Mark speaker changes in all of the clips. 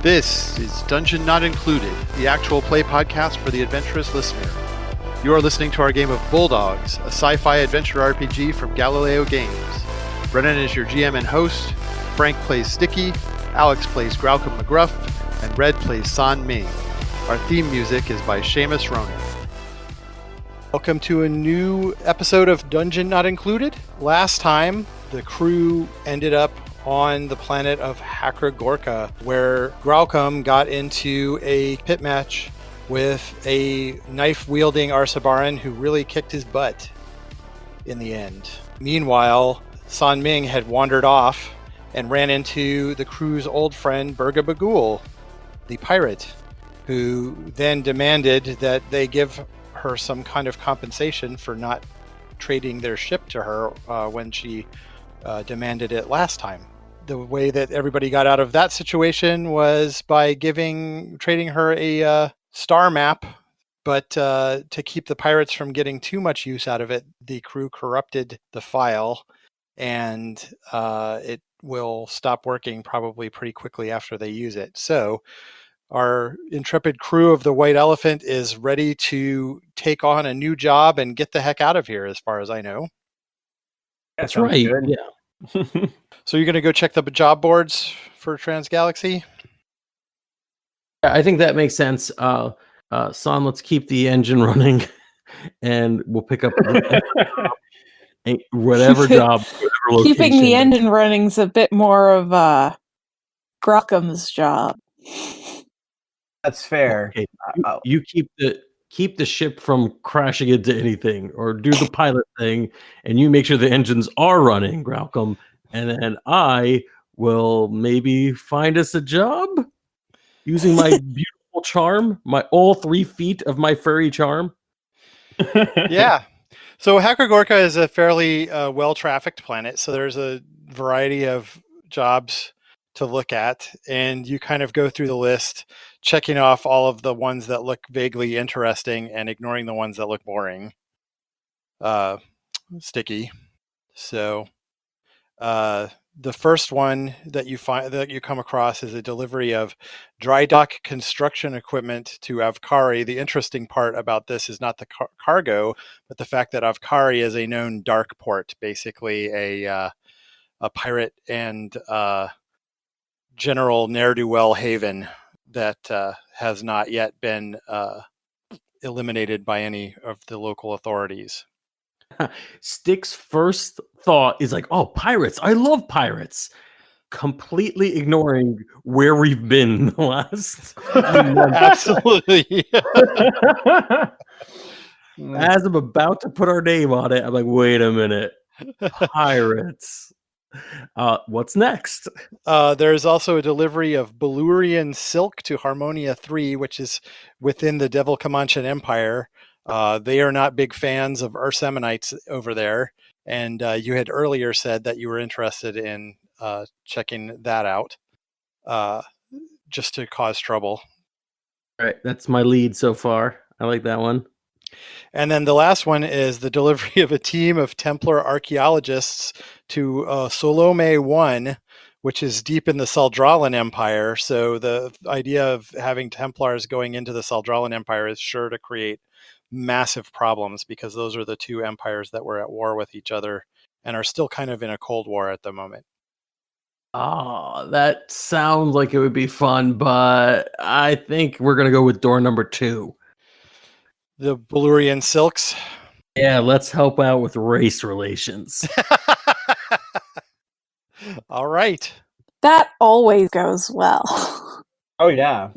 Speaker 1: This is Dungeon Not Included, the actual play podcast for the adventurous listener. You are listening to our game of Bulldogs, a sci-fi adventure RPG from Galileo Games. Brennan is your GM and host, Frank plays Sticky, Alex plays Graucom McGruff, and Red plays San Ming. Our theme music is by Seamus Ronan. Welcome to a new episode of Dungeon Not Included. Last time, the crew ended up on the planet of Hakra Gorka, where Graucom got into a pit match with a knife-wielding Arsabaran who really kicked his butt in the end. Meanwhile, San Ming had wandered off and ran into the crew's old friend Burga Bagul, the pirate, who then demanded that they give her some kind of compensation for not trading their ship to her when she demanded it last time. The way that everybody got out of that situation was by trading her a star map, but to keep the pirates from getting too much use out of it, the crew corrupted the file, and it will stop working probably pretty quickly after they use it. So our intrepid crew of the White Elephant is ready to take on a new job and get the heck out of here, as far as I know.
Speaker 2: That's right. Good.
Speaker 3: Yeah.
Speaker 1: So you're going to go check the job boards for Transgalaxy?
Speaker 3: I think that makes sense. San, let's keep the engine running, and we'll pick up whatever job. Whatever
Speaker 4: Keeping the engine running is a bit more of Graucom's job.
Speaker 2: That's fair.
Speaker 3: Okay. You keep the ship from crashing into anything, or do the pilot thing, and you make sure the engines are running, Graucom. And then I will maybe find us a job using my beautiful charm, all 3 feet of my furry charm.
Speaker 1: Yeah. So Hakra Gorka is a fairly well-trafficked planet, so there's a variety of jobs to look at, and you kind of go through the list, checking off all of the ones that look vaguely interesting and ignoring the ones that look boring. Sticky. So the first one that you come across is a delivery of dry dock construction equipment to Avkari. The interesting part about this is not the cargo, but the fact that Avkari is a known dark port, basically a pirate and general ne'er-do-well haven that has not yet been eliminated by any of the local authorities.
Speaker 3: Stick's first thought is like, oh, pirates. I love pirates. Completely ignoring where we've been the last
Speaker 1: Absolutely.
Speaker 3: As I'm about to put our name on it, I'm like, wait a minute. Pirates. What's next?
Speaker 1: There's also a delivery of Belurian silk to Harmonia 3, which is within the Devil Comanche Empire. They are not big fans of Ursemanites over there, and you had earlier said that you were interested in checking that out, just to cause trouble.
Speaker 3: All right, that's my lead so far. I like that one.
Speaker 1: And then the last one is the delivery of a team of Templar archaeologists to Solome 1, which is deep in the Saldralan Empire. So the idea of having Templars going into the Saldralan Empire is sure to create massive problems, because those are the two empires that were at war with each other and are still kind of in a Cold War at the moment.
Speaker 3: Oh, that sounds like it would be fun, but I think we're going to go with door number 2.
Speaker 1: The Belurian silks.
Speaker 3: Yeah, let's help out with race relations.
Speaker 1: All right.
Speaker 4: That always goes well.
Speaker 2: Oh, yeah.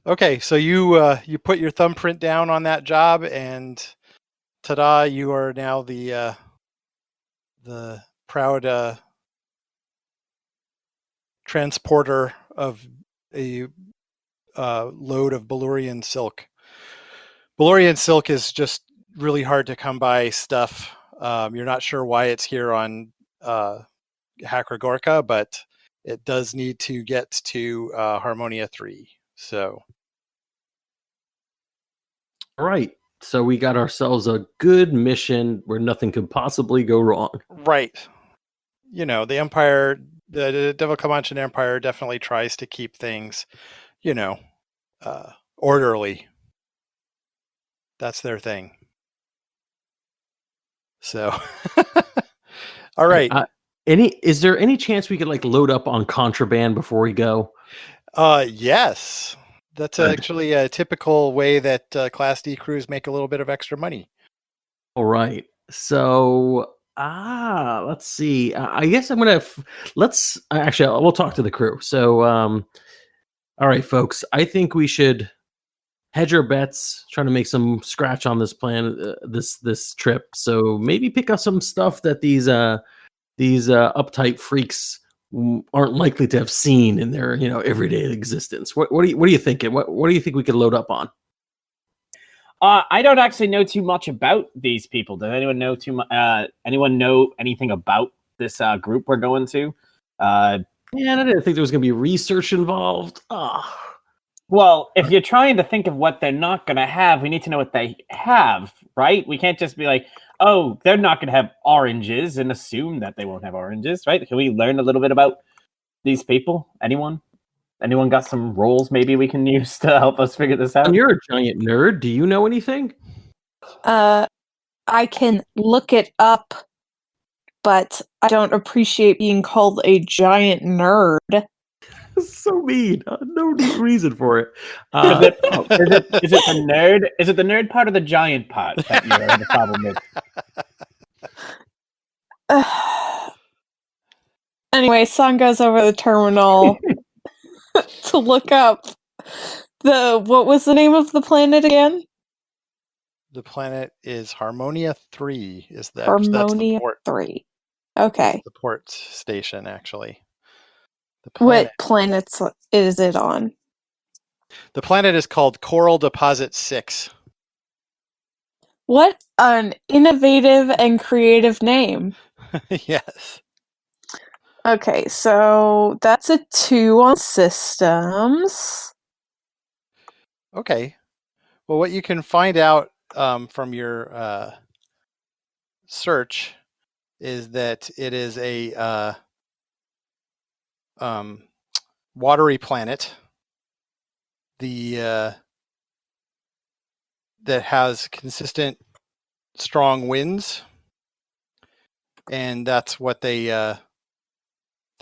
Speaker 1: Okay, so you put your thumbprint down on that job, and ta-da! You are now the proud transporter of a load of Belurian silk. Belurian silk is just really hard to come by stuff. You're not sure why it's here on Hakragorka, but it does need to get to Harmonia 3. So,
Speaker 3: All right. So we got ourselves a good mission where nothing could possibly go wrong.
Speaker 1: right. You know, the Empire, the Devil Comanche Empire definitely tries to keep things, orderly. That's their thing. So, all right.
Speaker 3: Is there any chance we could load up on contraband before we go?
Speaker 1: Yes. That's actually a typical way that Class D crews make a little bit of extra money.
Speaker 3: All right. So, let's see. I guess I'm gonna we'll talk to the crew. So, all right, folks. I think we should hedge our bets, trying to make some scratch on this plan, this trip. So maybe pick up some stuff that these uptight freaks aren't likely to have seen in their everyday existence. What are you thinking? What do you think we could load up on?
Speaker 2: I don't actually know too much about these people. Does anyone know anyone know anything about this group we're going to?
Speaker 3: Man, I didn't think there was going to be research involved.
Speaker 2: Well, if you're trying to think of what they're not going to have, we need to know what they have, right? We can't just be like, oh, they're not going to have oranges and assume that they won't have oranges, right? Can we learn a little bit about these people? Anyone? Anyone got some roles maybe we can use to help us figure this out?
Speaker 3: And you're a giant nerd. Do you know anything?
Speaker 4: I can look it up, but I don't appreciate being called a giant nerd.
Speaker 3: So mean. No reason for it.
Speaker 2: Is it the nerd? Is it the nerd part or the giant part that you're the problem with?
Speaker 4: Anyway, San goes over the terminal to look up what was the name of the planet again?
Speaker 1: The planet is Harmonia 3. That's the
Speaker 4: Harmonia
Speaker 1: port.
Speaker 4: 3. Okay.
Speaker 1: That's the port station, actually.
Speaker 4: What planets is it on?
Speaker 1: The planet is called Coral Deposit 6.
Speaker 4: What an innovative and creative name.
Speaker 1: Yes.
Speaker 4: Okay, so that's a 2 on systems.
Speaker 1: Okay. Well, what you can find out from your search is that it is a watery planet. That has consistent, strong winds, and that's what they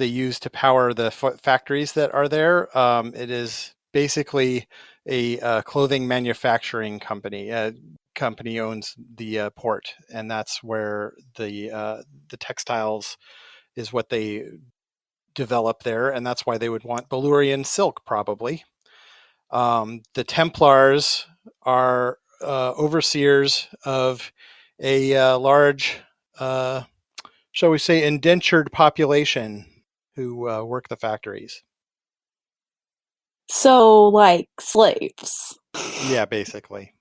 Speaker 1: use to power the factories that are there. It is basically a clothing manufacturing company. Company owns the port, and that's where the textiles is what they develop there, and that's why they would want Belurian silk, probably. The Templars are overseers of a large, shall we say, indentured population who work the factories.
Speaker 4: So, like slaves.
Speaker 1: Yeah, basically.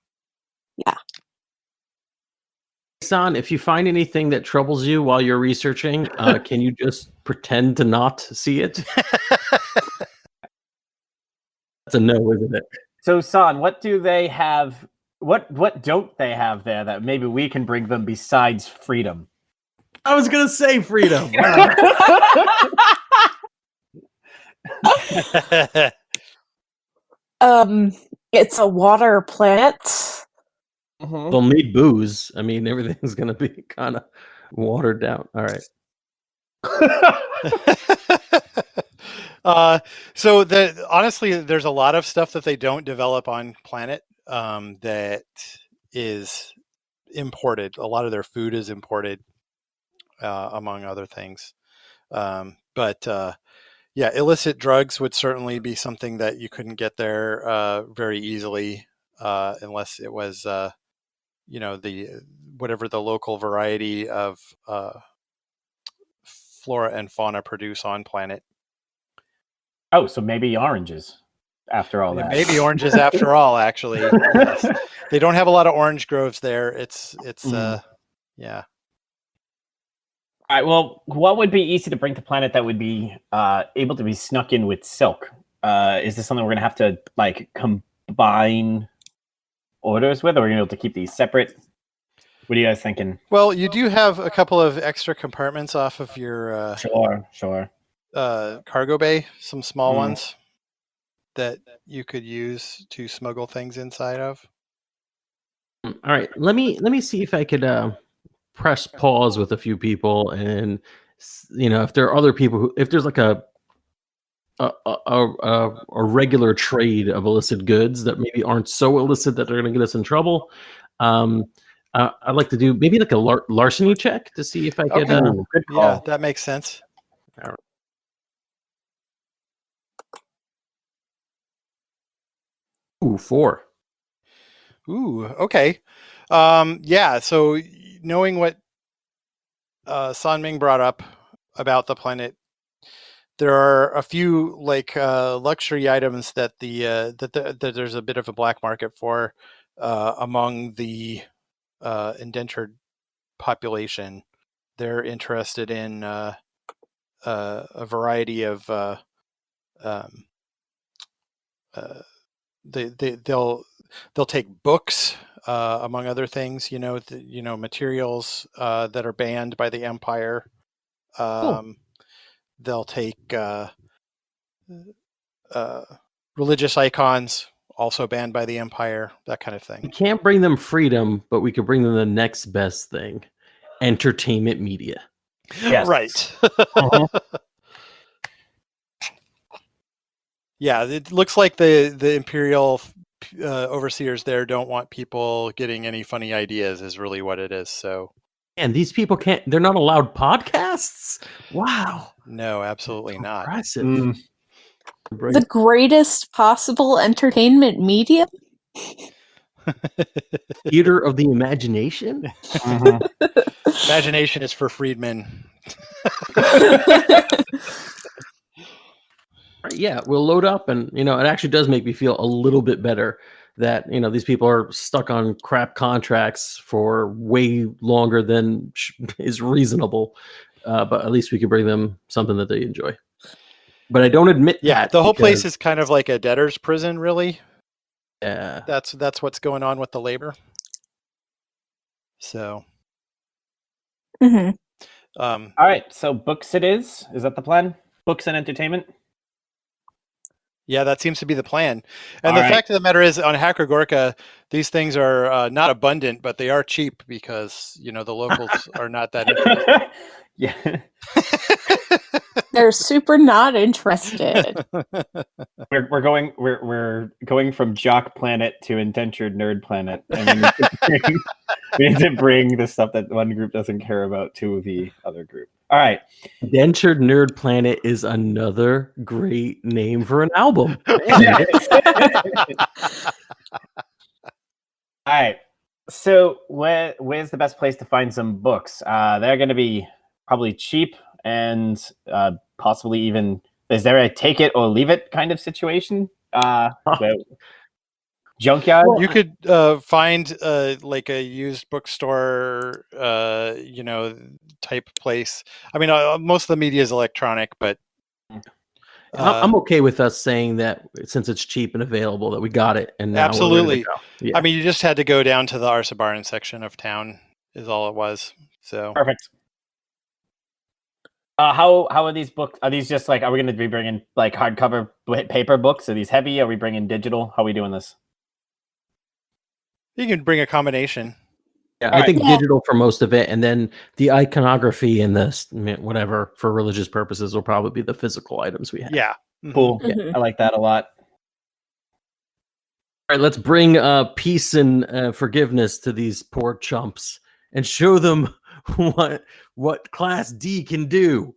Speaker 4: Yeah.
Speaker 3: San, if you find anything that troubles you while you're researching, can you just pretend to not see it? That's a no, isn't it?
Speaker 2: So, San, what do they have? What don't they have there that maybe we can bring them besides freedom?
Speaker 3: I was gonna say freedom.
Speaker 4: It's a water planet.
Speaker 2: Mm-hmm.
Speaker 3: They'll need booze. I mean, everything's gonna be kind of watered down. All right.
Speaker 1: So honestly, there's a lot of stuff that they don't develop on planet that is imported. A lot of their food is imported, among other things. But illicit drugs would certainly be something that you couldn't get there very easily unless it was, whatever the local variety of flora and fauna produce on planet.
Speaker 2: Oh, so maybe oranges after all that.
Speaker 1: Maybe oranges after all, actually. Yes. They don't have a lot of orange groves there. It's yeah.
Speaker 2: All right. Well, what would be easy to bring to planet that would be able to be snuck in with silk? Is this something we're gonna have to like combine orders with, or are we gonna be able to keep these separate? What are you guys thinking?
Speaker 1: Well, you do have a couple of extra compartments off of your
Speaker 2: Sure.
Speaker 1: cargo bay, some small
Speaker 2: Mm.
Speaker 1: ones that you could use to smuggle things inside of.
Speaker 3: All right, let me see if I could press pause with a few people, and if there are other people who, if there's like a regular trade of illicit goods that maybe aren't so illicit that they're going to get us in trouble. I'd like to do maybe like a larceny check to see if I could.
Speaker 1: Okay.
Speaker 2: Good call.
Speaker 1: Yeah, that makes sense.
Speaker 3: Ooh, 4.
Speaker 1: Ooh, okay. Yeah, so knowing what San Ming brought up about the planet, there are a few like luxury items that that there's a bit of a black market for among the indentured population. They're interested in a variety of they'll take books among other things, materials that are banned by the empire. They'll take religious icons also banned by the empire, that kind of
Speaker 3: We
Speaker 1: thing.
Speaker 3: can't bring them freedom, but we could bring them the next best thing: entertainment media.
Speaker 2: Yes.
Speaker 1: Right.
Speaker 2: Uh-huh.
Speaker 1: Yeah, it looks like the imperial overseers there don't want people getting any funny ideas is really what it is. So
Speaker 3: And these people they're not allowed podcasts? Wow.
Speaker 1: no, absolutely not.
Speaker 3: Impressive.
Speaker 2: Mm.
Speaker 4: The greatest possible entertainment medium?
Speaker 3: Theater of the imagination?
Speaker 2: Mhm.
Speaker 1: Imagination is for freedmen.
Speaker 3: Right, yeah, we'll load up, and it actually does make me feel a little bit better that these people are stuck on crap contracts for way longer than is reasonable. But at least we could bring them something that they enjoy. But I don't admit
Speaker 1: Yeah,
Speaker 3: that
Speaker 1: the whole place
Speaker 3: because-
Speaker 1: is kind of like a debtor's prison, really.
Speaker 3: Yeah.
Speaker 1: That's what's going on with the labor. So,
Speaker 4: hmm
Speaker 2: All right. So books it is. Is that the plan? Books and entertainment.
Speaker 1: yeah, that seems to be the plan. And
Speaker 2: All
Speaker 1: the
Speaker 2: right.
Speaker 1: fact of the matter is, on Hacker Gorka, these things are not abundant, but they are cheap because the locals are not that interested.
Speaker 2: Yeah.
Speaker 4: They're super not interested.
Speaker 2: We're going from Jock Planet to Indentured Nerd Planet, and we need to bring the stuff that one group doesn't care about to the other group. All right.
Speaker 3: Indentured Nerd Planet is another great name for an album.
Speaker 2: All right. So where's the best place to find some books? They're going to be probably cheap and possibly even. Is there a take it or leave it kind of situation? Junkyard.
Speaker 1: You could find like a used bookstore, type place. I mean, most of the media is electronic, but
Speaker 3: I'm okay with us saying that since it's cheap and available that we got it, and now we're ready to
Speaker 1: absolutely.
Speaker 3: go. Yeah.
Speaker 1: I mean, you just had to go down to the Arsabaran section of town, is all it was. So
Speaker 2: Perfect. How are these books? Are these just like? Are we going to be bringing like hardcover paper books? Are these heavy? Are we bringing digital? How are we doing this?
Speaker 1: you can bring a combination.
Speaker 3: Yeah,
Speaker 2: All
Speaker 3: I
Speaker 2: right.
Speaker 3: think
Speaker 4: Yeah.
Speaker 3: digital for most of it, and then the iconography and this whatever for religious purposes will probably be the physical items we have.
Speaker 1: Yeah. Mhm.
Speaker 2: Cool.
Speaker 4: Mhm.
Speaker 2: I like that a lot.
Speaker 3: All right, let's bring peace and forgiveness to these poor chumps and show them what Class D can do.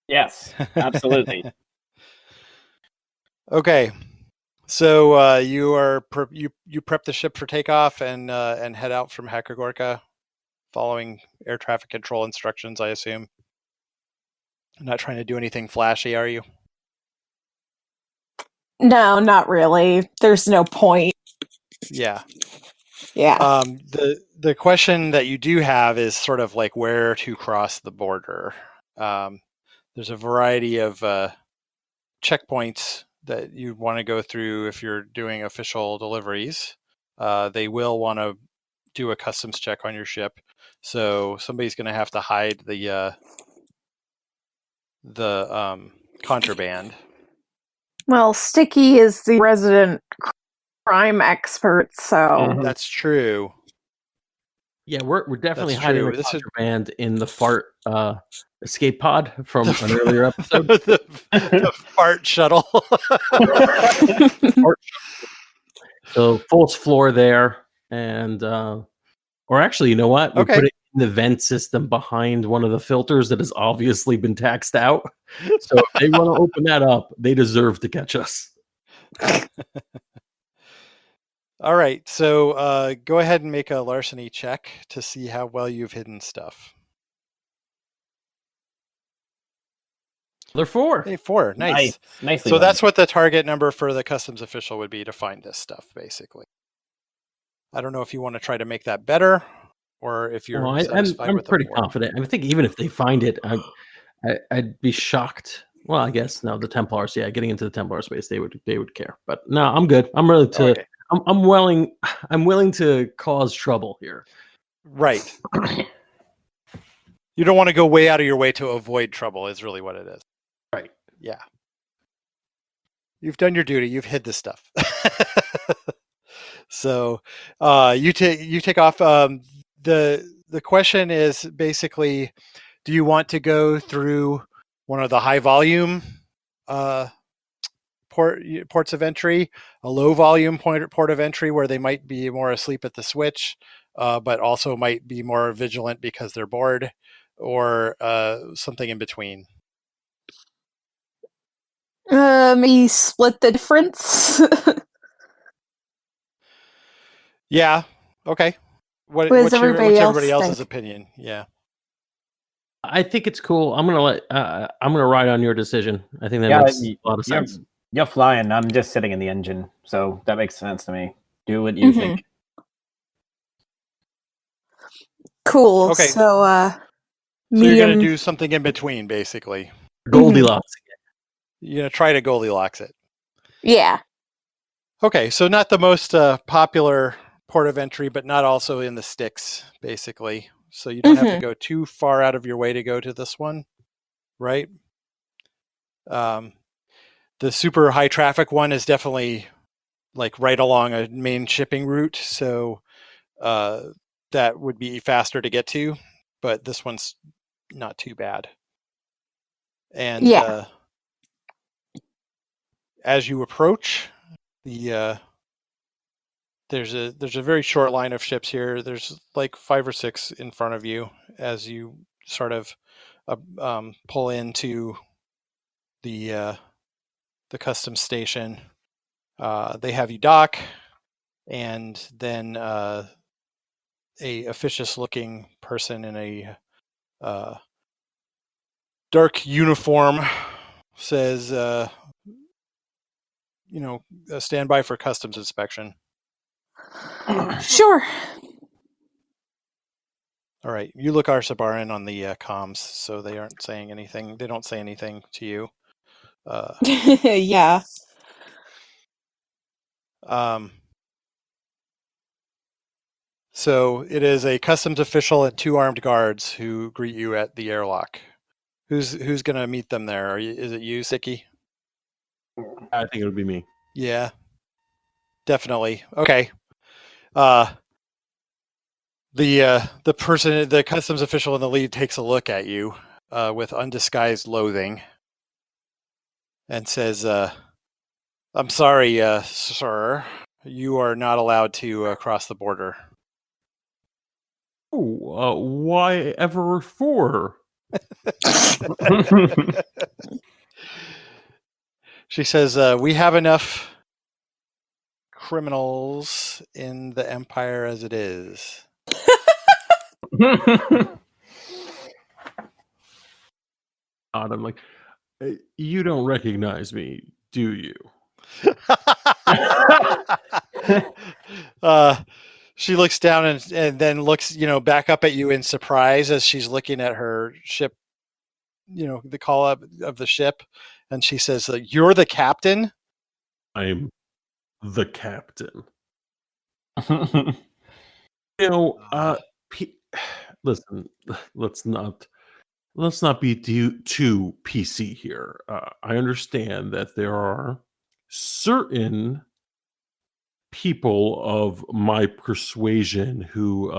Speaker 2: Yes, absolutely.
Speaker 1: Okay. So you are you prep the ship for takeoff and head out from Hacker Gorka, following air traffic control instructions, I assume. Not trying to do anything flashy, are you?
Speaker 4: No, not really. There's no point.
Speaker 1: Yeah.
Speaker 4: Yeah.
Speaker 1: The question that you do have is sort of like where to cross the border. There's a variety of checkpoints that you want to go through if you're doing official deliveries. They will want to do a customs check on your ship, so somebody's going to have to hide the contraband.
Speaker 4: Well, Sticky is the resident crime expert, so
Speaker 2: Mhm.
Speaker 1: That's true.
Speaker 3: Yeah, we're definitely
Speaker 1: That's
Speaker 3: hiding
Speaker 1: true.
Speaker 3: the
Speaker 1: This is
Speaker 3: contraband in the fart escape pod from an earlier episode.
Speaker 1: the fart shuttle.
Speaker 3: Fart shuttle. So false floor there, and or actually, you know what? We
Speaker 1: Okay.
Speaker 3: put it in the vent system behind one of the filters that has obviously been taxed out. So if they want to open that up, they deserve to catch us.
Speaker 1: All right, so go ahead and make a larceny check to see how well you've hidden stuff.
Speaker 3: They're 4.
Speaker 1: Hey, 4, nice.
Speaker 2: Nicely
Speaker 1: So
Speaker 2: done.
Speaker 1: that's what the target number for the customs official would be to find this stuff, basically. I don't know if you want to try to make that better, or if you're
Speaker 3: Well,
Speaker 1: satisfied
Speaker 3: I'm
Speaker 1: with
Speaker 3: pretty
Speaker 1: the 4.
Speaker 3: confident. I think even if they find it, I'd be shocked. Well, I guess no, the Templars. Yeah, getting into the Templar space, they would care. But no, I'm good. I'm ready to.
Speaker 1: Okay.
Speaker 3: I'm willing to cause trouble here.
Speaker 1: Right. You don't want to go way out of your way to avoid trouble, is really what it is.
Speaker 3: Right.
Speaker 1: Yeah. You've done your duty. You've hid this stuff. So you take off. The question is basically, do you want to go through one of the high volume ports of entry, a low volume port of entry where they might be more asleep at the switch, but also might be more vigilant because they're bored, or something in between?
Speaker 4: maybe split the difference.
Speaker 1: Yeah. Okay.
Speaker 4: What does everybody
Speaker 1: what's
Speaker 4: else
Speaker 1: everybody else's
Speaker 4: think?
Speaker 1: opinion? Yeah.
Speaker 3: I think it's cool. I'm gonna ride on your decision. I think that
Speaker 2: Yeah,
Speaker 3: makes a lot of sense.
Speaker 2: You're flying. I'm just sitting in the engine, so that makes sense to me. Do what you
Speaker 4: Mhm.
Speaker 2: think.
Speaker 4: Cool.
Speaker 1: Okay.
Speaker 4: So,
Speaker 1: So you're
Speaker 4: medium.
Speaker 1: going to do something in between, basically.
Speaker 3: Goldilocks.
Speaker 1: You're going to try to Goldilocks it.
Speaker 4: Yeah.
Speaker 1: Okay, so not the most popular port of entry, but not also in the sticks, basically. So you don't have to go too far out of your way to go to this one, right? The super high traffic one is definitely like right along a main shipping route, so that would be faster to get to, but this one's not too bad. And
Speaker 4: Yeah.
Speaker 1: as you approach, there's a very short line of ships here. There's like 5 or 6 in front of you as you sort of pull into the customs station. They have you dock, and then a officious-looking person in a dark uniform says, stand by for customs inspection.
Speaker 4: Sure.
Speaker 1: All right, you look Arsabaran on the comms, so they aren't saying anything. They don't say anything to you.
Speaker 4: Yeah.
Speaker 1: So it is a customs official and 2 armed guards who greet you at the airlock. Who's going to meet them there? Is it you, Siki?
Speaker 3: I think it would be me.
Speaker 1: Yeah, definitely. Okay. The customs official in the lead takes a look at you with undisguised loathing and says, "I'm sorry, sir. You are not allowed to cross the border."
Speaker 3: Oh, why ever for?
Speaker 1: She says, "We have enough criminals in the empire as it is."
Speaker 3: I'm like, you don't recognize me, do you?
Speaker 1: She looks down and then looks, back up at you in surprise as she's looking at her ship, the call up of the ship. And she says, "You're the captain?"
Speaker 3: I'm the captain. Listen, let's not be too PC here. I understand that there are certain people of my persuasion who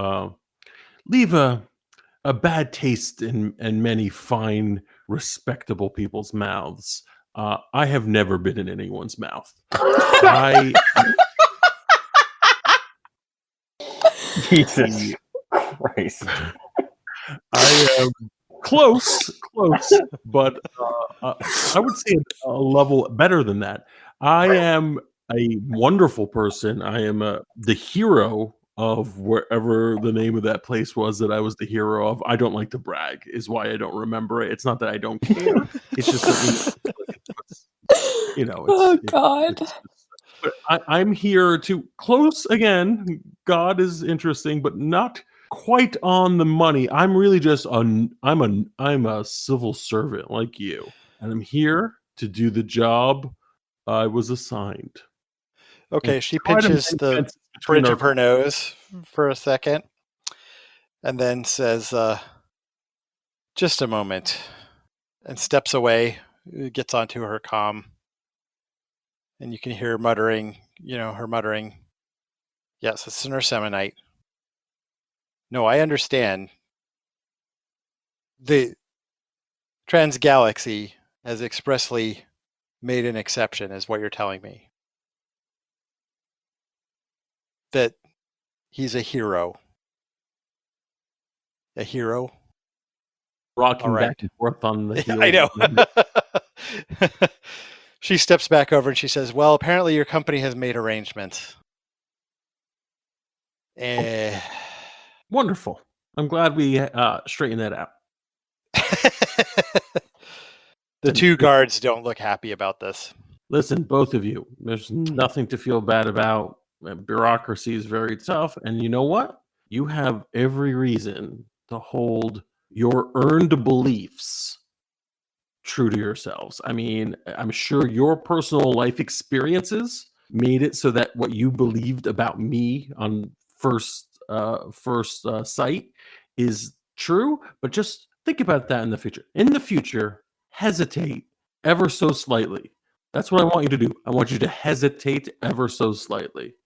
Speaker 3: leave a bad taste in many fine, respectable people's mouths. I have never been in anyone's mouth.
Speaker 2: Jesus Christ.
Speaker 3: I am close, but I would say a level better than that. I am a wonderful person. I am the hero of wherever the name of that place was that I was the hero of. I don't like to brag, is why I don't remember it. It's not that I don't care. It's just that
Speaker 4: Oh God.
Speaker 3: but I'm here to close again. God is interesting, but not quite on the money. I'm really just I'm a civil servant like you, and I'm here to do the job I was assigned.
Speaker 1: Okay, she pinches the bridge of her nose for a second and then says, "Just a moment," and steps away, gets onto her comm. And you can hear her muttering, "Yes, it's an Ursemonite. No, I understand. The Transgalaxy has expressly made an exception, is what you're telling me. That he's a hero. A hero?"
Speaker 3: Rocking back and forth on the heel.
Speaker 1: I know. She steps back over and she says, "Well, apparently your company has made arrangements."
Speaker 3: Wonderful. I'm glad we straightened that out.
Speaker 1: The two guards don't look happy about this.
Speaker 3: Listen, both of you, there's nothing to feel bad about. Bureaucracy is very tough. And you know what? You have every reason to hold your earned beliefs true to yourselves. I mean, I'm sure your personal life experiences made it so that what you believed about me on first sight is true, but just think about that in the future. In the future, hesitate ever so slightly. That's what I want you to do. I want you to hesitate ever so slightly.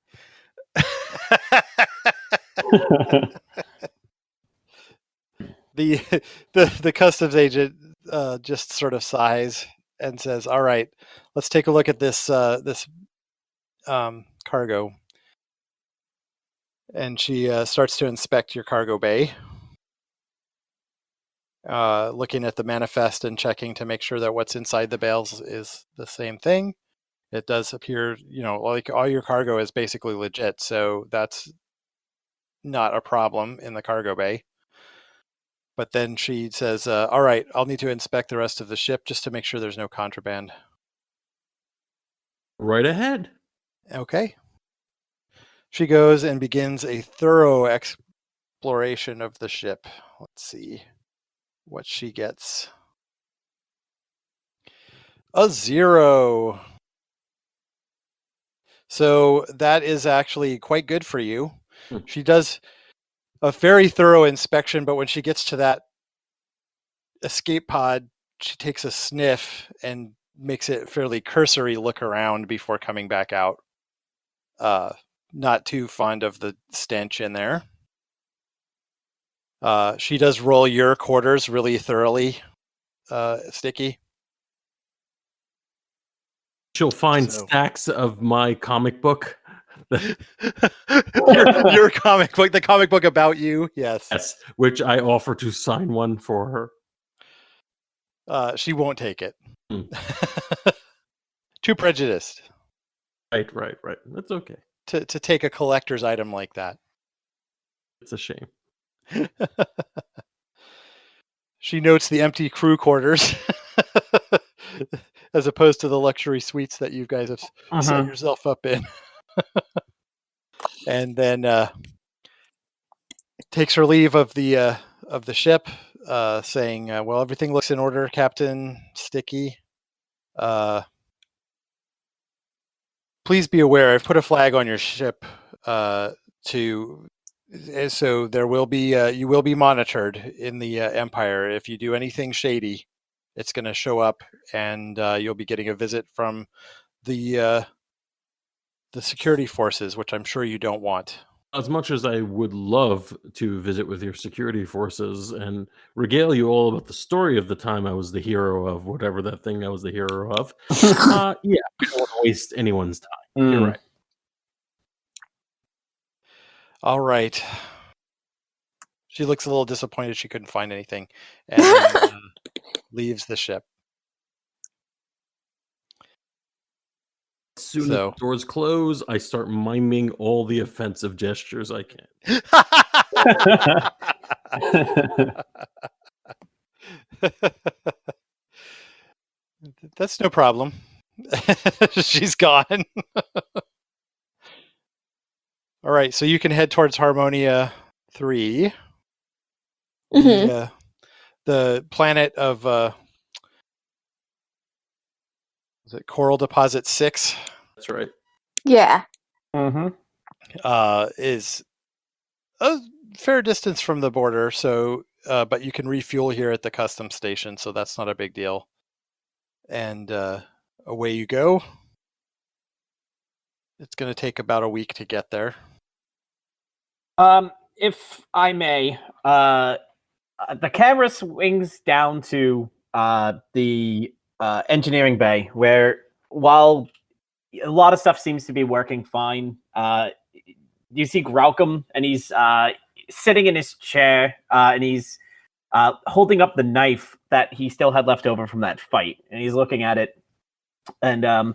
Speaker 1: The customs agent just sort of sighs and says, "All right, let's take a look at this cargo." And she starts to inspect your cargo bay, looking at the manifest and checking to make sure that what's inside the bales is the same thing. It does appear, like all your cargo is basically legit, so that's not a problem in the cargo bay. But then she says, "All right, I'll need to inspect the rest of the ship just to make sure there's no contraband."
Speaker 3: Right ahead.
Speaker 1: Okay. She goes and begins a thorough exploration of the ship. Let's see what she gets. A 0. So that is actually quite good for you. She does a very thorough inspection, but when she gets to that escape pod, she takes a sniff and makes it fairly cursory look around before coming back out. Not too fond of the stench in there. She does roll your quarters really thoroughly, Sticky.
Speaker 3: She'll find stacks of my comic book.
Speaker 1: your comic book, the comic book about you, yes,
Speaker 3: which I offer to sign one for
Speaker 1: her. She won't take it. Too prejudiced.
Speaker 3: Right. That's okay.
Speaker 1: To take a collector's item like that.
Speaker 3: It's a shame.
Speaker 1: She notes the empty crew quarters as opposed to the luxury suites that you guys have set yourself up in. And then takes her leave of the ship, saying, "Well, everything looks in order, Captain Sticky. Please be aware, I've put a flag on your ship so there will be you will be monitored in the Empire. If you do anything shady, it's going to show up, and you'll be getting a visit from the security forces, which I'm sure you don't want."
Speaker 3: As much as I would love to visit with your security forces and regale you all about the story of the time I was the hero of whatever that thing I was the hero of, yeah, I don't want to waste anyone's time. You're right.
Speaker 1: All right. She looks a little disappointed she couldn't find anything, and then leaves the ship.
Speaker 3: As soon as the doors close, I start miming all the offensive gestures I can.
Speaker 1: That's no problem. She's gone. All right, so you can head towards Harmonia 3.
Speaker 4: Mhm.
Speaker 1: The planet of is it Coral Deposit 6?
Speaker 3: That's right.
Speaker 4: Yeah.
Speaker 1: Is a fair distance from the border, so but you can refuel here at the custom station, so that's not a big deal. And away you go. It's going to take about a week to get there.
Speaker 2: If I may, the camera swings down to the engineering bay, where while a lot of stuff seems to be working fine, you see Graucom, and he's sitting in his chair, and he's holding up the knife that he still had left over from that fight, and he's looking at it, and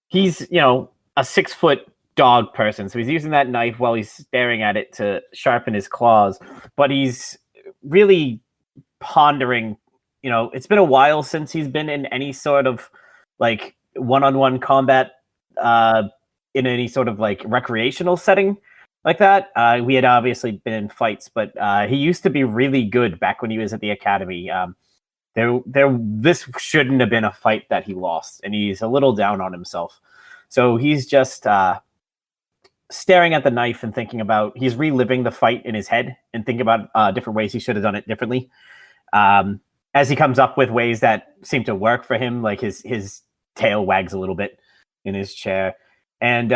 Speaker 2: he's a 6-foot dog person, so he's using that knife while he's staring at it to sharpen his claws, but he's really pondering. It's been a while since he's been in any sort of like one-on-one combat in any sort of like recreational setting like that. We had obviously been in fights, but he used to be really good back when he was at the academy. This shouldn't have been a fight that he lost, and he's a little down on himself. So he's just staring at the knife and thinking about, he's reliving the fight in his head and thinking about different ways he should have done it differently. As he comes up with ways that seem to work for him, like his tail wags a little bit in his chair. And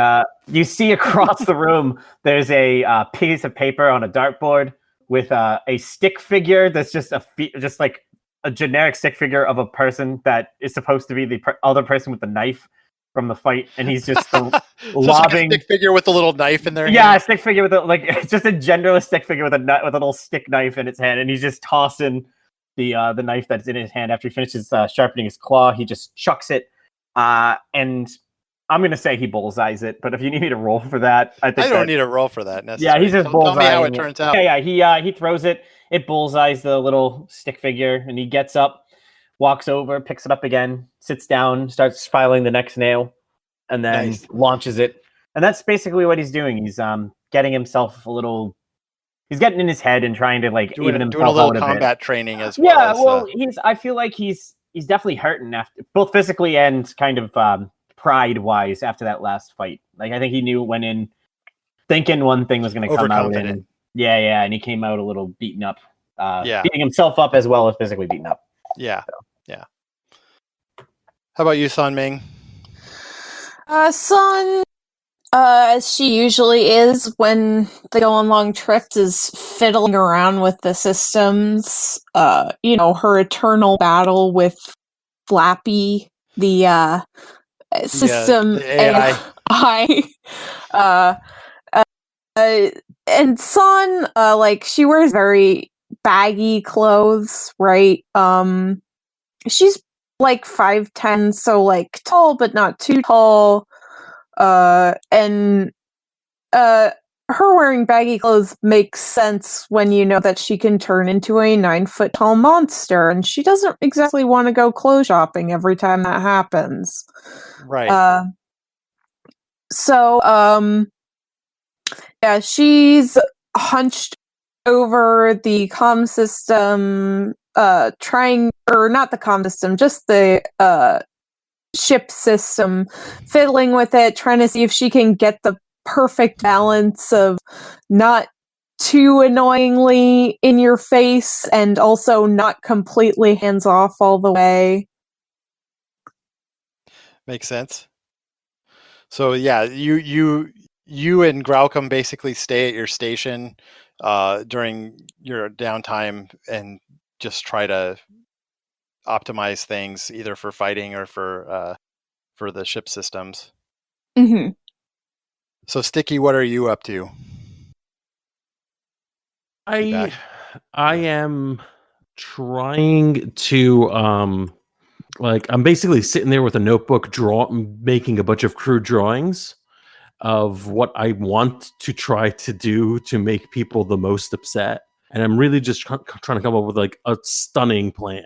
Speaker 2: you see across the room, there's a piece of paper on a dartboard with a stick figure that's just just like a generic stick figure of a person that is supposed to be the other person with the knife from the fight, and he's just lobbing
Speaker 1: like a stick figure with a little knife in there.
Speaker 2: Yeah, a stick figure with it's just a genderless stick figure with a little stick knife in its hand, and he's just tossing the knife that's in his hand. After he finishes sharpening his claw, he just chucks it, and I'm gonna say he bullseyes it. But if you need me to roll for that, I don't
Speaker 1: need a roll for that necessarily.
Speaker 2: Yeah, he's just bullseying.
Speaker 1: Tell me how it turns out.
Speaker 2: Yeah. He throws it. It bullseyes the little stick figure, and he gets up, walks over, picks it up again, sits down, starts filing the next nail, and then launches it. And that's basically what he's doing. He's getting himself a little. He's getting in his head and trying to even himself
Speaker 1: doing a little combat training as well.
Speaker 2: Yeah, well, I feel like he's definitely hurting after, both physically and kind of pride wise after that last fight. Like, I think he knew, went in thinking one thing was going to come out, and and he came out a little beaten up. Beating himself up as well as physically beaten up.
Speaker 1: Yeah. How about you, Sun Ming?
Speaker 4: Sun, as she usually is when they go on long trips, is fiddling around with the systems. Her eternal battle with Flappy, the system
Speaker 1: the
Speaker 4: AI. And Sun, she wears very baggy clothes, right? She's like 5'10", so tall but not too tall. And her wearing baggy clothes makes sense when you know that she can turn into a 9-foot tall monster, and she doesn't exactly want to go clothes shopping every time that happens.
Speaker 1: Right.
Speaker 4: So, she's hunched over the comm system, trying, or not the comm system, just the ship system, fiddling with it, trying to see if she can get the perfect balance of not too annoyingly in your face and also not completely hands off all the way.
Speaker 1: Makes sense. So yeah, you and Graucom basically stay at your station during your downtime and just try to optimize things either for fighting or for the ship systems.
Speaker 4: Mm-hmm.
Speaker 1: So Sticky, what are you up to?
Speaker 3: I am trying to like I'm basically sitting there with a notebook making a bunch of crude drawings of what I want to try to do to make people the most upset, and I'm really just trying to come up with like a stunning plan.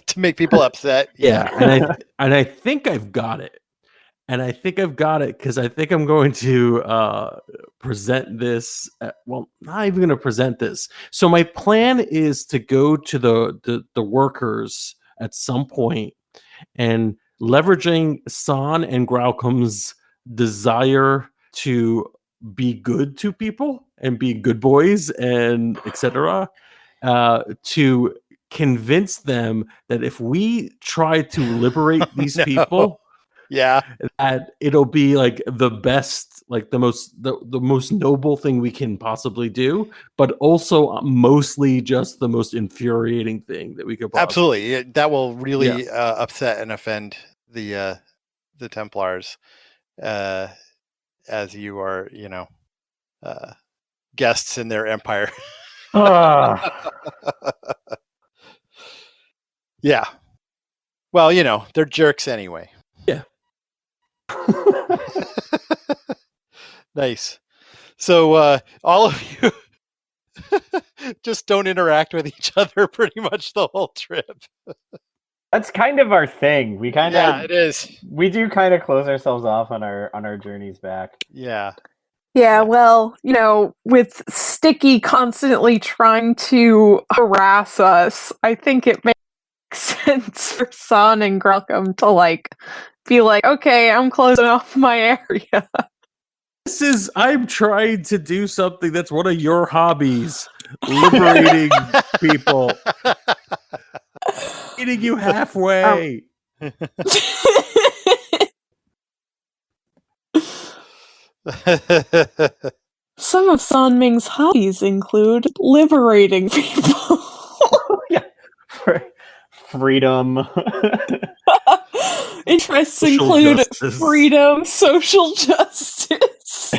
Speaker 1: To make people upset.
Speaker 3: Yeah, and I think I've got it. And I think I've got it because I think I'm going to present this. Well, not even going to present this. So my plan is to go to the workers at some point and leveraging San and Graucom's desire to be good to people and be good boys and etc. To convince them that if we try to liberate these
Speaker 1: No.
Speaker 3: people,
Speaker 1: Yeah.
Speaker 3: that it'll be like the best, like the most noble thing we can possibly do, but also mostly just the most infuriating thing that we could possibly.
Speaker 1: Absolutely. That will really upset and offend the Templars, as you are, guests in their empire. Yeah. Well, they're jerks anyway.
Speaker 3: Yeah.
Speaker 1: Nice. So all of you just don't interact with each other pretty much the whole trip.
Speaker 2: That's kind of our thing. We kind of
Speaker 1: it is.
Speaker 2: We do kind of close ourselves off on our journeys back.
Speaker 1: Yeah.
Speaker 4: Yeah, well, with Sticky constantly trying to harass us, I think it makes sense for San and Graucom to be like, okay, I'm closing off my area.
Speaker 3: I'm trying to do something that's one of your hobbies, liberating people, meeting you halfway.
Speaker 4: Some of San Ming's hobbies include liberating people.
Speaker 2: Yeah, freedom.
Speaker 4: Interests
Speaker 3: Social
Speaker 4: include
Speaker 3: justice.
Speaker 4: freedom, social justice.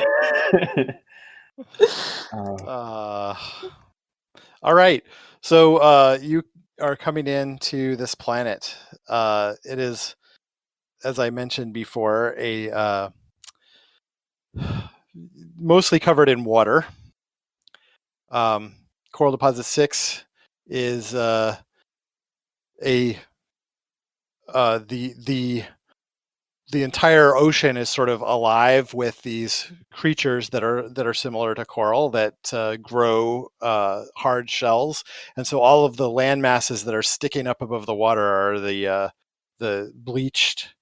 Speaker 1: All right. So you are coming into this planet. It is, as I mentioned before, a mostly covered in water. Coral Deposit 6 is the entire ocean is sort of alive with these creatures that are similar to coral that grow hard shells, and so all of the land masses that are sticking up above the water are the bleached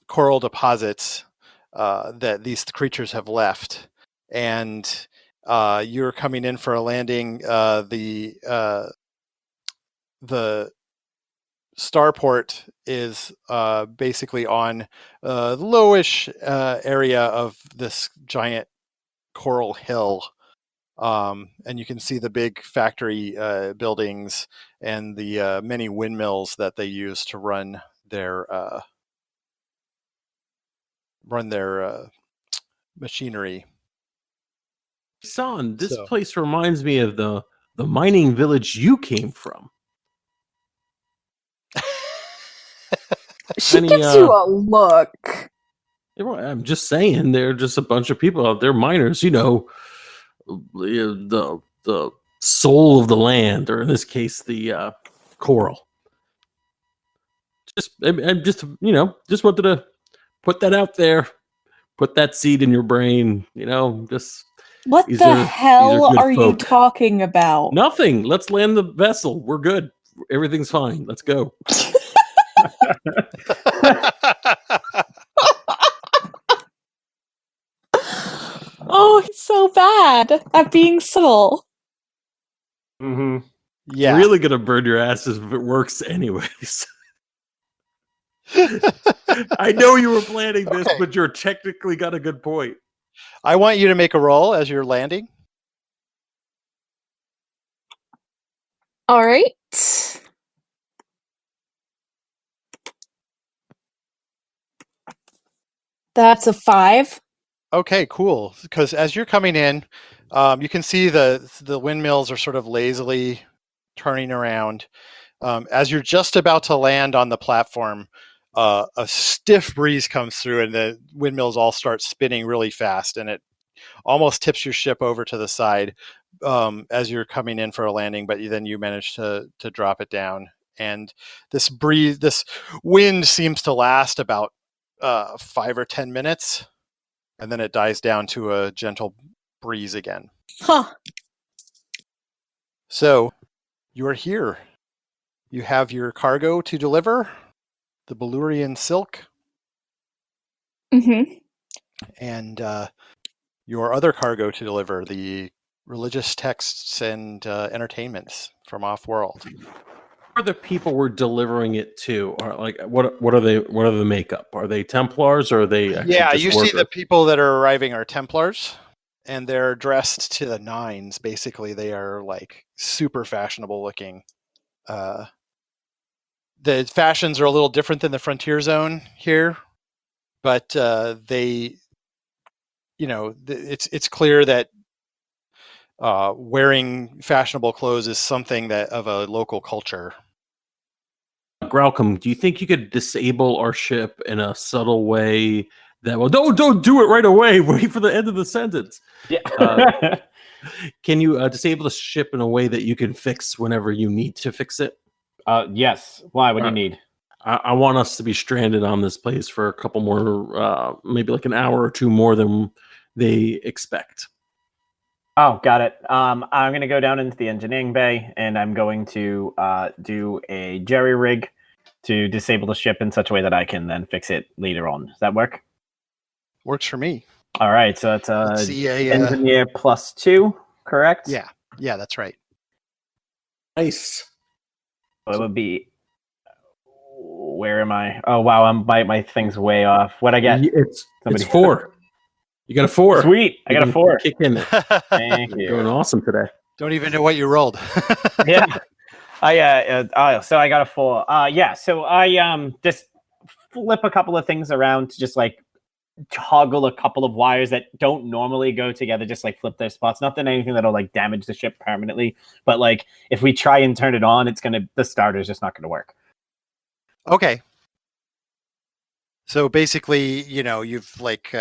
Speaker 1: coral deposits that these creatures have left. And you're coming in for a landing. The starport is basically on the lowish area of this giant coral hill. And you can see the big factory buildings and the many windmills that they use to run their machinery.
Speaker 3: San, this place reminds me of the mining village you came from.
Speaker 4: She gives you a look.
Speaker 3: I'm just saying, they're just a bunch of people out there, miners, the soul of the land, or in this case, the coral. I'm just wanted to put that out there. Put that seed in your brain. Just
Speaker 4: What
Speaker 3: these
Speaker 4: the
Speaker 3: are
Speaker 4: hell
Speaker 3: good
Speaker 4: are you
Speaker 3: folk.
Speaker 4: talking about?
Speaker 3: Nothing. Let's land the vessel. We're good. Everything's fine. Let's go.
Speaker 4: Oh, he's so bad at being subtle.
Speaker 2: Mm-hmm.
Speaker 1: Yeah.
Speaker 3: Really gonna burn your asses if it works anyways. I know you were planning this,
Speaker 1: Okay.
Speaker 3: but you're technically got a good point.
Speaker 1: I want you to make a roll as you're landing.
Speaker 4: All right. That's a 5.
Speaker 1: Okay, cool. Because as you're coming in, you can see the windmills are sort of lazily turning around. As you're just about to land on the platform, a stiff breeze comes through, and the windmills all start spinning really fast, and it almost tips your ship over to the side as you're coming in for a landing. But then you manage to drop it down, and this wind seems to last about 5 or 10 minutes. And then it dies down to a gentle breeze again.
Speaker 4: Huh.
Speaker 1: So you are here. You have your cargo to deliver, the Belurian silk,
Speaker 4: Mm-hmm.
Speaker 1: and your other cargo to deliver, the religious texts and entertainments from off-world.
Speaker 3: Who are the people we're delivering it to? Are what are they? What are the makeup? Are they Templars or are they actually
Speaker 1: Yeah,
Speaker 3: just
Speaker 1: you
Speaker 3: workers?
Speaker 1: see the people that are arriving are Templars, and they're dressed to the nines. Basically, they are like super fashionable looking. The fashions are a little different than the Frontier Zone here, but it's clear that wearing fashionable clothes is something that of a local culture.
Speaker 3: Graucom, do you think you could disable our ship in a subtle way? Don't do it right away. Wait for the end of the sentence.
Speaker 2: Yeah.
Speaker 3: Can you disable the ship in a way that you can fix whenever you need to fix it?
Speaker 2: Yes. Why? What do you need?
Speaker 3: I want us to be stranded on this place for a couple more, maybe like an hour or two more than they expect.
Speaker 2: Oh, got it. I'm going to go down into the engineering bay, and I'm going to do a jerry rig to disable the ship in such a way that I can then fix it later on. Does that work?
Speaker 1: Works for me.
Speaker 2: All right. So that's
Speaker 1: Let's see
Speaker 2: engineer +2, correct?
Speaker 1: Yeah, that's right.
Speaker 3: Nice.
Speaker 2: So it would be. Where am I? Oh wow, my thing's way off. What I get?
Speaker 3: It's 4. You got a 4.
Speaker 2: Sweet, I got a 4.
Speaker 3: Kick in.
Speaker 2: Thank you.
Speaker 3: You're doing awesome today.
Speaker 1: Don't even know what you rolled.
Speaker 2: Yeah. So I got a 4. Yeah. So I just flip a couple of things around to just like toggle a couple of wires that don't normally go together. Just like flip their spots. Nothing, anything that'll like damage the ship permanently. But like if we try and turn it on, the starter's just not gonna work.
Speaker 1: Okay. So basically, you've like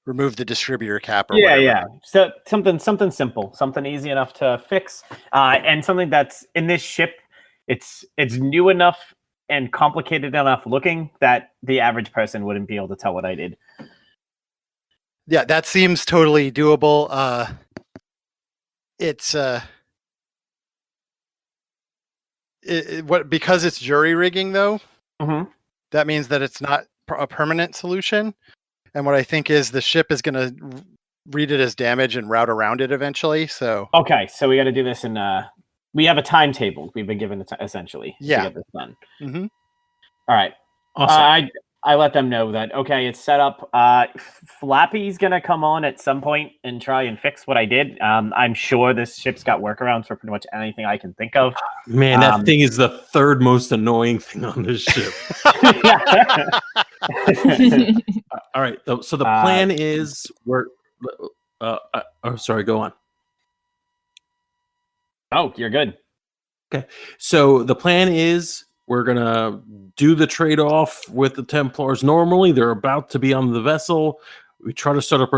Speaker 1: removed the distributor cap or whatever.
Speaker 2: Yeah. So something simple, something easy enough to fix, and something that's in this ship. It's new enough and complicated enough looking that the average person wouldn't be able to tell what I did.
Speaker 1: Yeah, that seems totally doable. It's because it's jury rigging though.
Speaker 2: Mm-hmm.
Speaker 1: That means that it's not a permanent solution. And what I think is the ship is going to read it as damage and route around it eventually. So
Speaker 2: Okay, so we got to do this in. We have a timetable we've been given essentially to get this done.
Speaker 1: Mm-hmm.
Speaker 2: All right.
Speaker 3: Awesome.
Speaker 2: I let them know that okay, it's set up. Flappy's gonna come on at some point and try and fix what I did. I'm sure this ship's got workarounds for pretty much anything I can think of.
Speaker 3: Man, that thing is the third most annoying thing on this ship. All right. So the plan is we're. Sorry. Go on.
Speaker 2: Oh, you're good.
Speaker 3: Okay. So the plan is we're gonna do the trade-off with the Templars. Normally, they're about to be on the vessel. We try to start up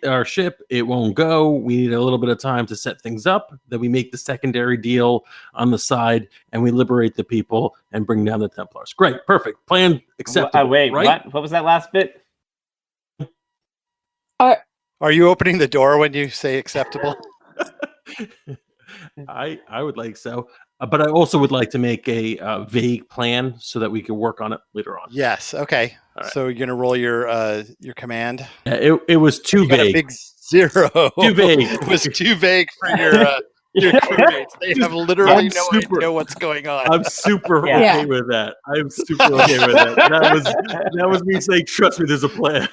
Speaker 3: our ship. It won't go. We need a little bit of time to set things up. Then we make the secondary deal on the side, and we liberate the people and bring down the Templars. Great, perfect plan, acceptable.
Speaker 2: Wait,
Speaker 3: right?
Speaker 2: what was that last bit?
Speaker 1: Are you opening the door when you say acceptable?
Speaker 3: I would like so, but I also would like to make a vague plan so that we can work on it later on.
Speaker 1: Yes. Okay.
Speaker 3: All right.
Speaker 1: So you're gonna roll your command.
Speaker 3: Yeah, it was too
Speaker 1: You got a
Speaker 3: vague.
Speaker 1: big 0.
Speaker 3: Too vague.
Speaker 1: It was too vague for your crewmates. They have literally no idea what's going on.
Speaker 3: I'm super
Speaker 2: Yeah.
Speaker 3: okay with that. I'm super okay with that. That was me saying, trust me, there's a plan.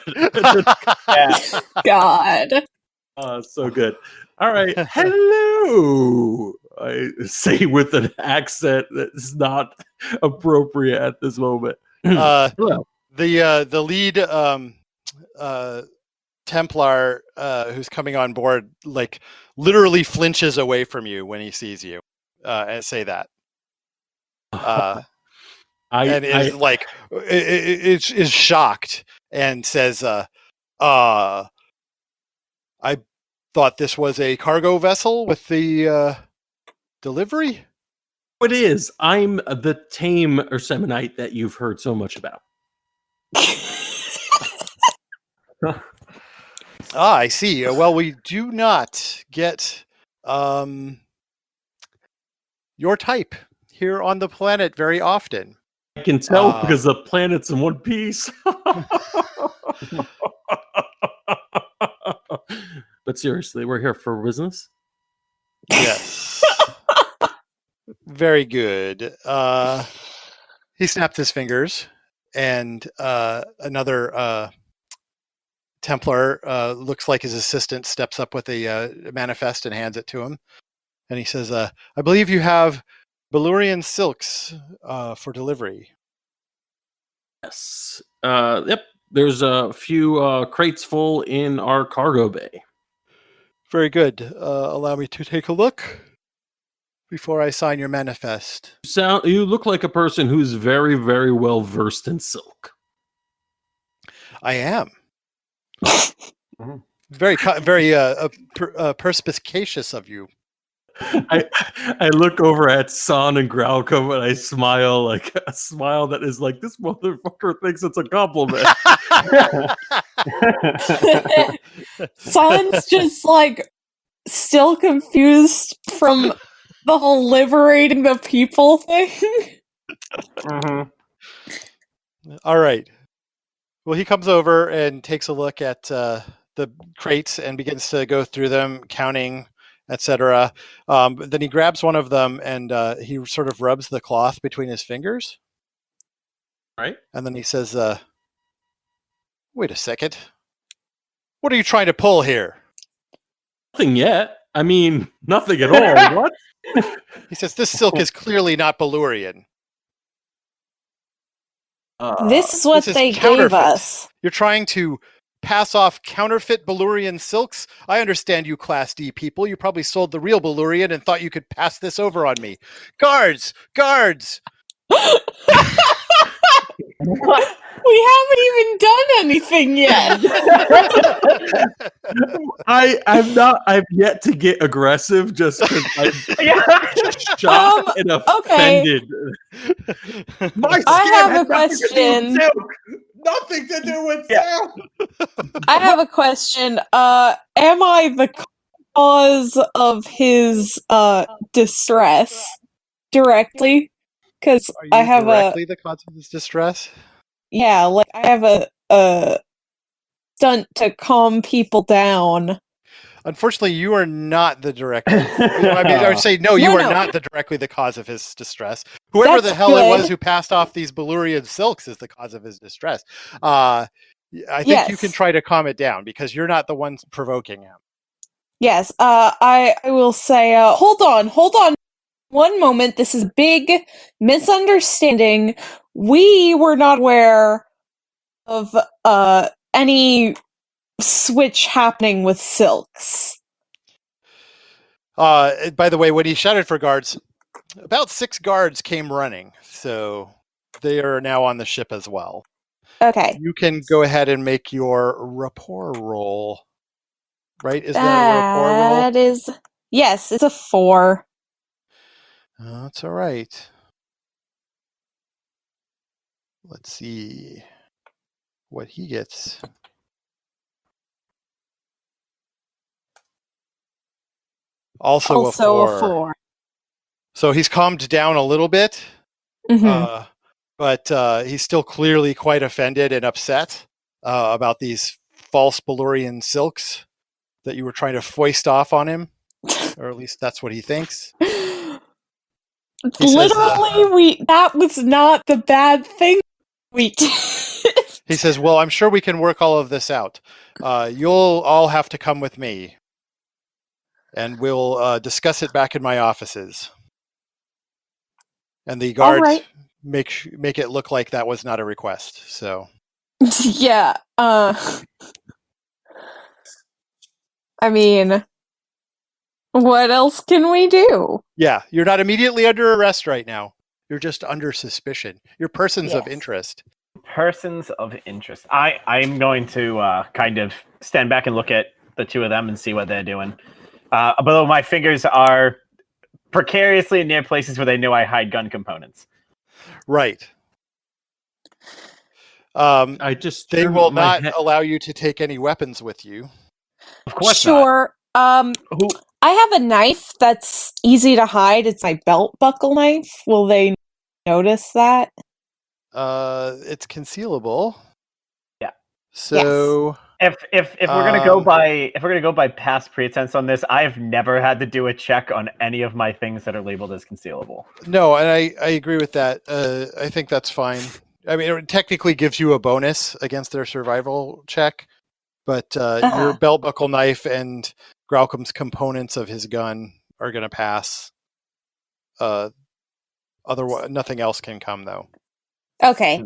Speaker 2: Yeah.
Speaker 4: God.
Speaker 3: So good. All right. Hello. I say with an accent that's not appropriate at this moment. Hello.
Speaker 1: The lead Templar who's coming on board, like, literally flinches away from you when he sees you, and say that. And is like is shocked and says, I thought this was a cargo vessel with the delivery.
Speaker 3: It is. I'm the tame Ursemonite that you've heard so much about.
Speaker 1: I see. Well, we do not get your type here on the planet very often.
Speaker 3: I can tell because the planet's in one piece. But seriously, we're here for business.
Speaker 1: Yes. Very good. He snapped his fingers, and another Templar, looks like his assistant, steps up with a manifest and hands it to him. And he says, I believe you have Belurian silks for delivery.
Speaker 3: Yes. Yep. There's a few crates full in our cargo bay.
Speaker 1: Very good. Allow me to take a look before I sign your manifest.
Speaker 3: You look like a person who's very, very well versed in silk.
Speaker 1: I am. Very perspicacious of you.
Speaker 3: I look over at San and Graucom and I smile, like a smile that is like, this motherfucker thinks it's a compliment.
Speaker 4: San's just like still confused from the whole liberating the people thing.
Speaker 1: All right. Well, he comes over and takes a look at the crates and begins to go through them, counting, etc. Then he grabs one of them and he sort of rubs the cloth between his fingers.
Speaker 3: Right.
Speaker 1: And then he says, wait a second. What are you trying to pull here?
Speaker 3: Nothing yet. I mean, nothing at all. What?
Speaker 1: He says, this silk is clearly not Belurian.
Speaker 4: This is what
Speaker 1: this is
Speaker 4: they
Speaker 1: counterfeit.
Speaker 4: gave us.
Speaker 1: You're trying to pass off counterfeit Belurian silks? I understand you Class D people. You probably sold the real Belurian and thought you could pass this over on me. Guards! Guards!
Speaker 4: We haven't even done anything yet.
Speaker 3: I've yet to get aggressive just because I'm shocked and offended.
Speaker 4: I have a question.
Speaker 3: Nothing to do with silk.
Speaker 4: I have a question. Am I the cause of his distress directly? Because I have
Speaker 1: directly the cause of his distress?
Speaker 4: Yeah, like I have a stunt to calm people down.
Speaker 1: Unfortunately, you are not the direct. I mean, I would say no. You are not directly the cause of his distress. Whoever the hell it was who passed off these Belurian silks is the cause of his distress. I think you can try to calm it down because you're not the one provoking him.
Speaker 4: Yes. I will say. Hold on. One moment. This is big misunderstanding. We were not aware of any switch happening with silks.
Speaker 1: By the way, when he shouted for guards, about 6 guards came running, so they are now on the ship as well.
Speaker 4: Okay.
Speaker 1: You can go ahead and make your rapport roll. Right? Is that a rapport roll?
Speaker 4: That is. Yes, it's a 4.
Speaker 1: That's all right. Let's see what he gets. Also,
Speaker 4: Also
Speaker 1: a
Speaker 4: a
Speaker 1: 4.
Speaker 4: 4.
Speaker 1: So he's calmed down a little bit,
Speaker 4: Mhm.
Speaker 1: but he's still clearly quite offended and upset about these false Belurian silks that you were trying to foist off on him, or at least that's what he thinks. He says,
Speaker 4: Literally, that was not the bad thing we did.
Speaker 1: he says, well, I'm sure we can work all of this out. You'll all have to come with me, and we'll discuss it back in my offices. And the guards
Speaker 4: right.
Speaker 1: make it look like that was not a request. So
Speaker 4: Yeah. I mean, what else can we do?
Speaker 1: yeah, you're not immediately under arrest right now. You're just under suspicion. You're persons of
Speaker 4: Yes.
Speaker 1: interest.
Speaker 2: Persons of interest. I'm going to kind of stand back and look at the two of them and see what they're doing. Although my fingers are precariously near places where they know I hide gun components.
Speaker 1: Right.
Speaker 3: I just
Speaker 1: They
Speaker 3: turned
Speaker 1: will
Speaker 3: my
Speaker 1: not
Speaker 3: head-
Speaker 1: allow you to take any weapons with you.
Speaker 2: Of course
Speaker 4: Sure.
Speaker 2: not. Who?
Speaker 4: I have a knife that's easy to hide. It's my belt buckle knife. Will they notice that?
Speaker 1: It's concealable.
Speaker 2: Yeah.
Speaker 1: So
Speaker 2: If we're gonna go by past pretense on this, I've never had to do a check on any of my things that are labeled as concealable.
Speaker 1: no, and I agree with that. I think that's fine. I mean, it technically gives you a bonus against their survival check, but your belt buckle knife and Graucom's components of his gun are going to pass. Otherwise, nothing else can come, though.
Speaker 4: Okay.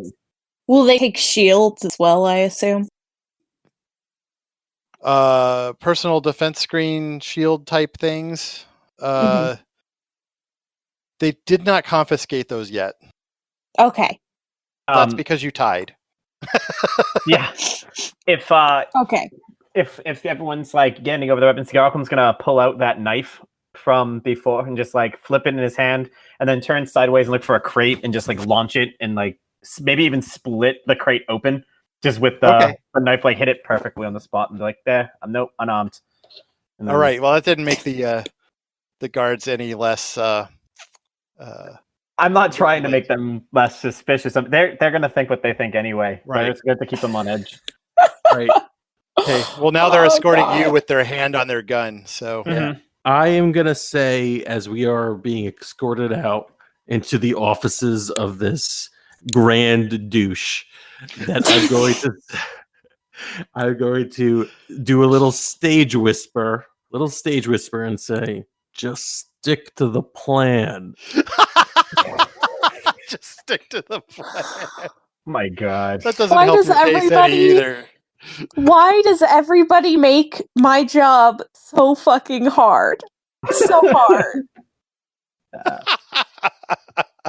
Speaker 4: Will they take shields as well, I assume?
Speaker 1: Personal defense screen, shield type things. They did not confiscate those yet.
Speaker 4: Okay.
Speaker 1: That's because you tied.
Speaker 2: Yeah. If
Speaker 4: Okay.
Speaker 2: if everyone's like getting over the weapons, Graucom's gonna pull out that knife from before and just like flip it in his hand, and then turn sideways and look for a crate and just like launch it and like maybe even split the crate open just with the knife, like hit it perfectly on the spot and be like, there, I'm unarmed. And then,
Speaker 1: All right. Well, that didn't make the guards any less.
Speaker 2: I'm not trying to make them less suspicious. They're gonna think what they think anyway.
Speaker 1: Right.
Speaker 2: But it's good to keep them on edge.
Speaker 3: right.
Speaker 1: Okay. Well, now they're escorting you with their hand on their gun. So
Speaker 2: Mhm.
Speaker 3: I am gonna say, as we are being escorted out into the offices of this grand douche, that I'm going to do a little stage whisper and say, just stick to the plan.
Speaker 1: just stick to the plan.
Speaker 2: My God.
Speaker 1: That doesn't
Speaker 4: Why
Speaker 1: help
Speaker 4: does
Speaker 1: your case any
Speaker 4: everybody-
Speaker 1: either.
Speaker 4: Why does everybody make my job so fucking hard? So hard.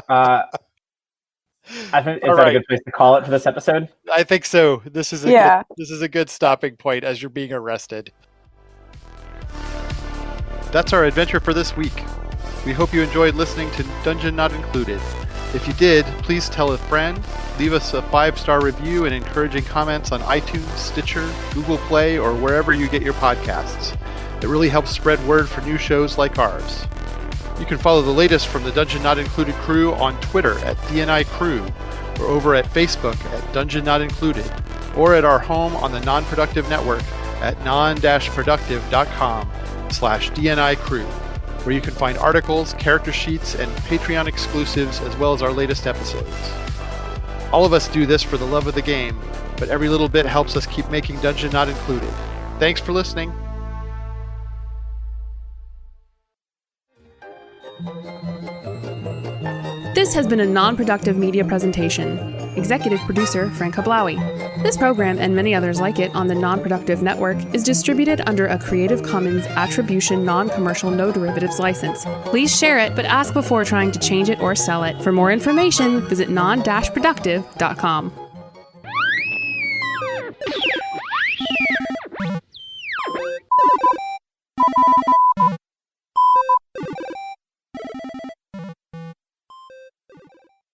Speaker 2: I think is
Speaker 1: All
Speaker 2: that
Speaker 1: right.
Speaker 2: a good place to call it for this episode?
Speaker 1: I think so. This is a good stopping point as you're being arrested. That's our adventure for this week. We hope you enjoyed listening to Dungeon Not Included. If you did, please tell a friend, leave us a 5-star review and encouraging comments on iTunes, Stitcher, Google Play, or wherever you get your podcasts. It really helps spread word for new shows like ours. You can follow the latest from the Dungeon Not Included crew on Twitter at DNI Crew, or over at Facebook at Dungeon Not Included, or at our home on the Non-Productive Network at Non-Productive.com/DNI Crew, where you can find articles, character sheets, and Patreon exclusives, as well as our latest episodes. All of us do this for the love of the game, but every little bit helps us keep making Dungeon Not Included. Thanks for listening.
Speaker 5: This has been a non-productive media presentation. Executive producer Frank Hablawi. This program and many others like it on the Non-Productive Network is distributed under a Creative Commons Attribution Non-Commercial No Derivatives license. Please share it, but ask before trying to change it or sell it. For more information, visit non-productive.com.